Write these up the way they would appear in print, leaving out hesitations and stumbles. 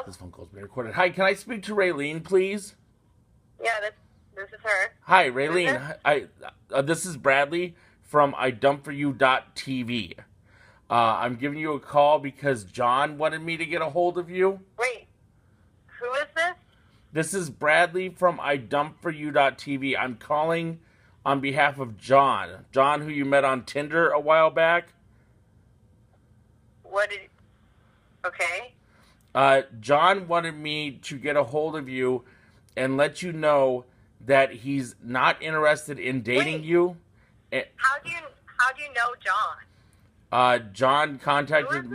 This phone call's being recorded. Hi, can I speak to Raliene, please? Yeah, this is her. Hi, Raliene. This is Bradley from iDUMP4U.tv. I'm giving you a call because John wanted me to get a hold of you. Wait, who is this? This is Bradley from iDUMP4U.tv. I'm calling on behalf of John. John, who you met on Tinder a while back. Okay. John wanted me to get a hold of you and let you know that he's not interested in dating you. How do you know John? John contacted.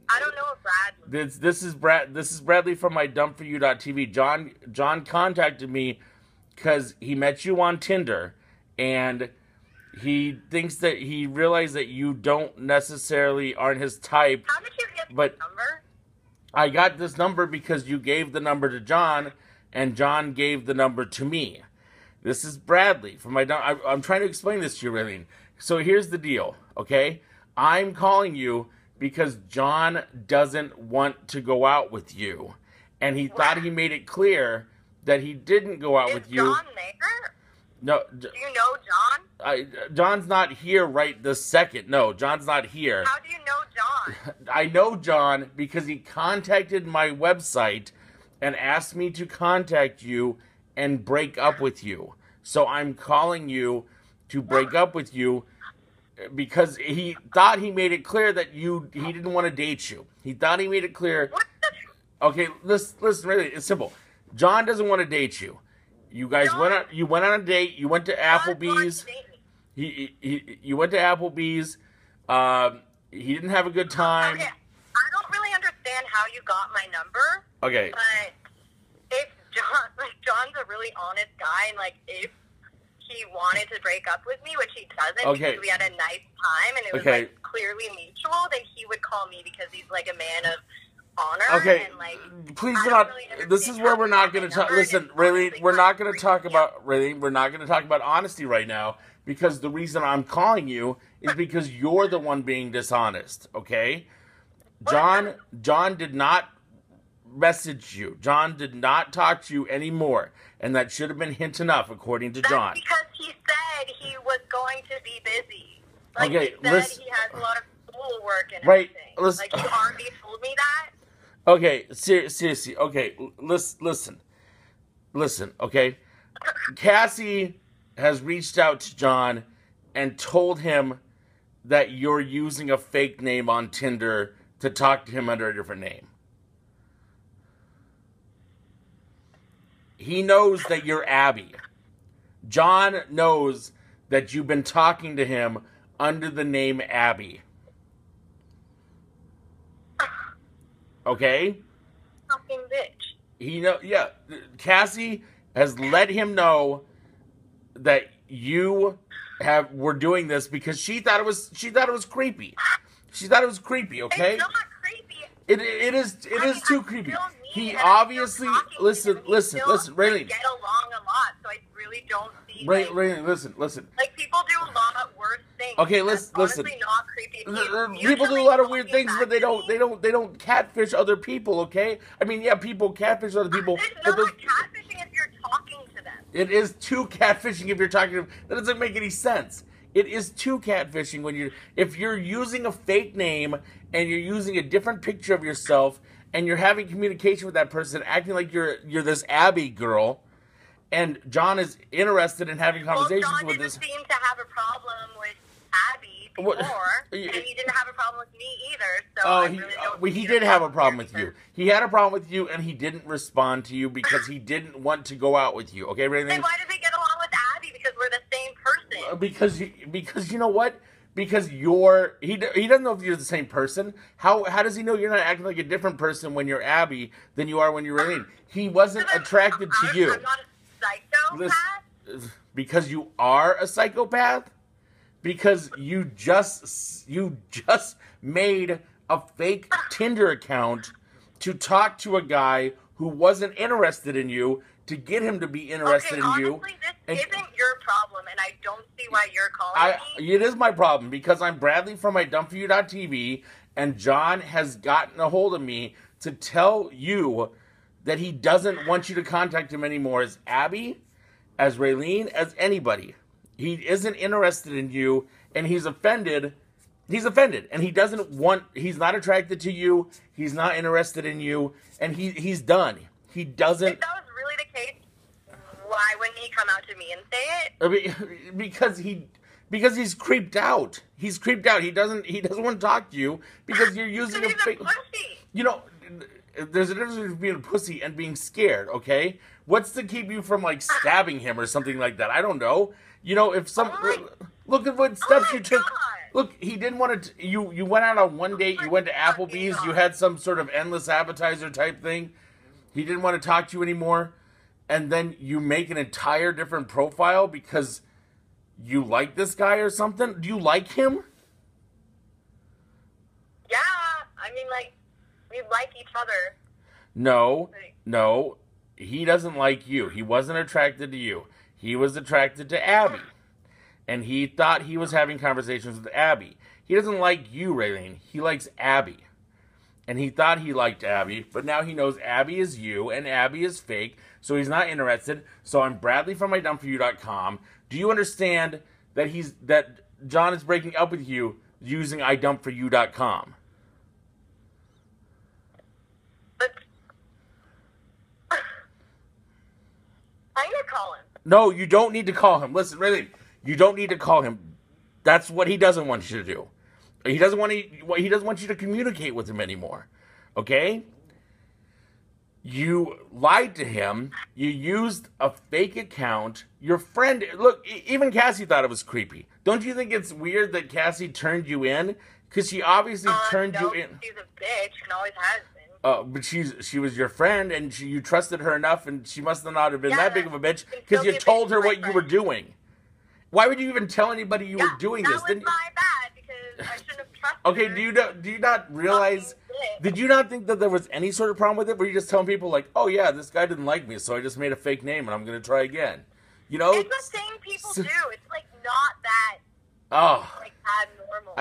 I don't know if Brad. This is Bradley from iDUMP4U.tv. John contacted me because he met you on Tinder, and he realized that you don't necessarily aren't his type. How did you get this number? I got this number because you gave the number to John, and John gave the number to me. This is Bradley from I'm trying to explain this to you, Raliene. So here's the deal, okay? I'm calling you because John doesn't want to go out with you, and he thought he made it clear that he didn't go out with you. Is John there? No. Do you know John? John's not here right this second. No, John's not here. How do you know John? I know John because he contacted my website and asked me to contact you and break up with you. So I'm calling you to break up with you because he thought he made it clear that he didn't want to date you. He thought he made it clear. What the? Okay, listen, really, it's simple. John doesn't want to date you. You guys went on a date. You went to Applebee's. You went to Applebee's. He didn't have a good time. Okay. I don't really understand how you got my number. Okay. But if John's a really honest guy, and if he wanted to break up with me, which he doesn't, because we had a nice time and it was clearly mutual, then he would call me because he's a man of honor. Okay, and please do not. This is where we're not going to talk. Listen, Raliene, we're not going to talk about Raliene. We're not going to talk about honesty right now because the reason I'm calling you is because you're the one being dishonest. Okay, John did not message you. John did not talk to you anymore, and that should have been hint enough, according to John. That's because he said he was going to be busy. Okay, he said he has a lot of schoolwork and everything. Listen. You already told me that. Okay, seriously. Okay, listen. Okay, Cassie has reached out to John and told him that you're using a fake name on Tinder to talk to him under a different name. He knows that you're Abby. John knows that you've been talking to him under the name Abby. Okay? Fucking bitch. Cassie has let him know that you were doing this because she thought it was creepy. She thought it was creepy, okay? It's not creepy. It is too creepy. He obviously listen, Raliene. Get along a lot, so I really don't see. Raliene, listen. People do a lot worse things. Okay, listen. Honestly, not creepy. People do a lot of weird things, but they don't catfish other people. Okay, I mean, yeah, people catfish other people. It's not catfishing if you're talking to them. It is too catfishing if you're talking to them. That doesn't make any sense. It is too catfishing if you're using a fake name and you're using a different picture of yourself and you're having communication with that person, acting like you're this Abby girl, and John is interested in having conversations with this. John didn't seem to have a problem with Abby before, and he didn't have a problem with me either. So he did have a problem with you. He had a problem with you, and he didn't respond to you because he didn't want to go out with you. Okay, Raliene? Then why does he get along with Abby? Because we're the same person. Because you know what? Because he doesn't know if you're the same person. How does he know you're not acting like a different person when you're Abby than you are when you're Raliene? He wasn't attracted to you. I'm not a psychopath. Because you are a psychopath? Because you just made a fake Tinder account to talk to a guy who wasn't interested in you to get him to be interested in you. Honestly, this isn't your problem, and I don't see why you're calling me. It is my problem because I'm Bradley from iDUMP4U.tv, and John has gotten a hold of me to tell you that he doesn't want you to contact him anymore as Abby, as Raliene, as anybody. He isn't interested in you, and he's offended. He's offended, and he's not attracted to you. He's not interested in you, and he's done. He doesn't. If that was really the case, why wouldn't he come out to me and say it? Because he's creeped out. He's creeped out. He doesn't want to talk to you because you're using a fake. You know, there's a difference between being a pussy and being scared. Okay, what's to keep you from like stabbing him or something like that? I don't know. You know, if some look at what steps you took. God. Look, he didn't want to. You went out on one date. You went to Applebee's. You had some sort of endless appetizer type thing. He didn't want to talk to you anymore, and then you make an entire different profile because you like this guy or something. Do you like him? Yeah, I mean, like, we like each other. No, he doesn't like you. He wasn't attracted to you. He was attracted to Abby. And he thought he was having conversations with Abby. He doesn't like you, Raliene. He likes Abby. And he thought he liked Abby, but now he knows Abby is you, and Abby is fake, so he's not interested. So I'm Bradley from iDUMP4U.com. Do you understand that John is breaking up with you using iDUMP4U.com? I'm going to call him. No, you don't need to call him. Listen, Raliene. You don't need to call him. That's what he doesn't want you to do. He doesn't want you to communicate with him anymore. Okay? You lied to him. You used a fake account. Your friend, look, even Cassie thought it was creepy. Don't you think it's weird that Cassie turned you in? Because she obviously turned you in. She's a bitch and always has been. But she was your friend, and you trusted her enough, and she must not have been that big of a bitch because you told her what you were doing. Why would you even tell anybody you were doing this? That was my bad because I shouldn't have trusted Okay, her. do you not realize? Did you not think that there was any sort of problem with it? Were you just telling people like, "Oh yeah, this guy didn't like me, so I just made a fake name and I'm going to try again"? You know, it's the same people do. It's like not that like abnormal.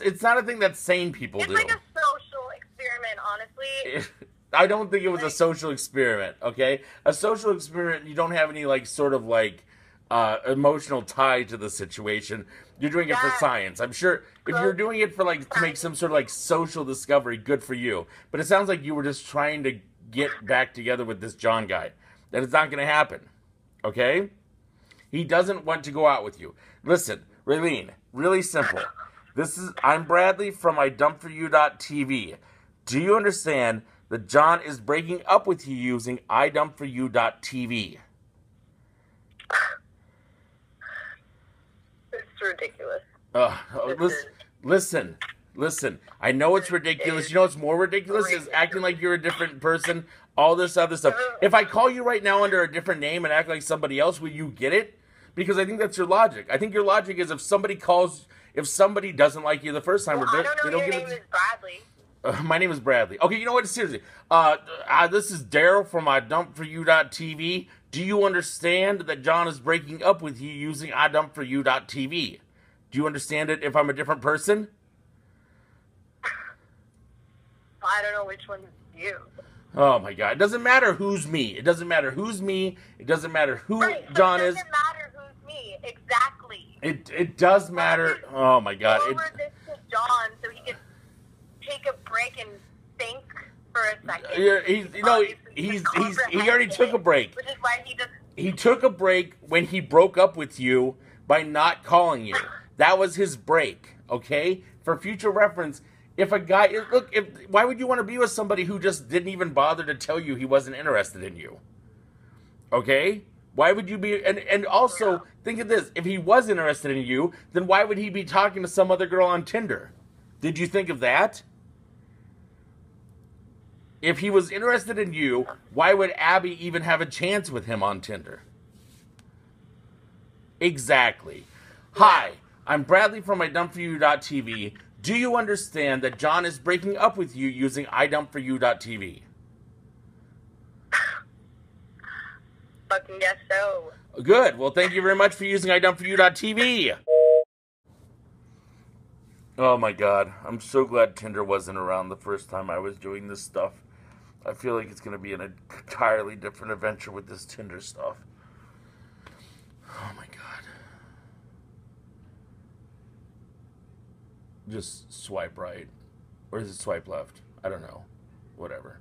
It's not a thing that sane people do. It's like a social experiment, honestly. I don't think it was a social experiment. Okay, a social experiment. You don't have any like sort of like emotional tie to the situation. You're doing it for science. I'm sure if you're doing it for like to make some sort of like social discovery, good for you. But it sounds like you were just trying to get back together with this John guy. That is not going to happen. Okay? He doesn't want to go out with you. Listen, Raliene, really simple. I'm Bradley from iDUMP4U.tv. Do you understand that John is breaking up with you using iDUMP4U.tv? Ridiculous. Listen. I know it's ridiculous. You know what's more ridiculous is acting like you're a different person. All this other stuff. If I call you right now under a different name and act like somebody else, will you get it? Because I think that's your logic. I think your logic is if somebody doesn't like you the first time, I don't know. Your name is Bradley. My name is Bradley. Okay, you know what? Seriously. This is Daryl from iDUMP4U.tv. Do you understand that John is breaking up with you using iDUMP4U.tv? Do you understand it if I'm a different person? I don't know which one's you. Oh my God. It doesn't matter who's me. It doesn't matter who's me. It doesn't matter who John is. It doesn't matter who's me. Exactly. It does matter. Oh my God. Forward this to John so he can take a break and think for a second. He already took a break. Which is why he took a break when he broke up with you by not calling you. That was his break, okay? For future reference, if a guy... Look, why would you want to be with somebody who just didn't even bother to tell you he wasn't interested in you? Okay? Why would you be... And also, think of this. If he was interested in you, then why would he be talking to some other girl on Tinder? Did you think of that? If he was interested in you, why would Abby even have a chance with him on Tinder? Exactly. Hi, I'm Bradley from iDUMP4U.tv. Do you understand that John is breaking up with you using iDUMP4U.tv? Fucking guess so. Good. Well, thank you very much for using iDUMP4U.tv. Oh my god. I'm so glad Tinder wasn't around the first time I was doing this stuff. I feel like it's going to be an entirely different adventure with this Tinder stuff. Oh my god. Just swipe right. Or is it swipe left? I don't know. Whatever.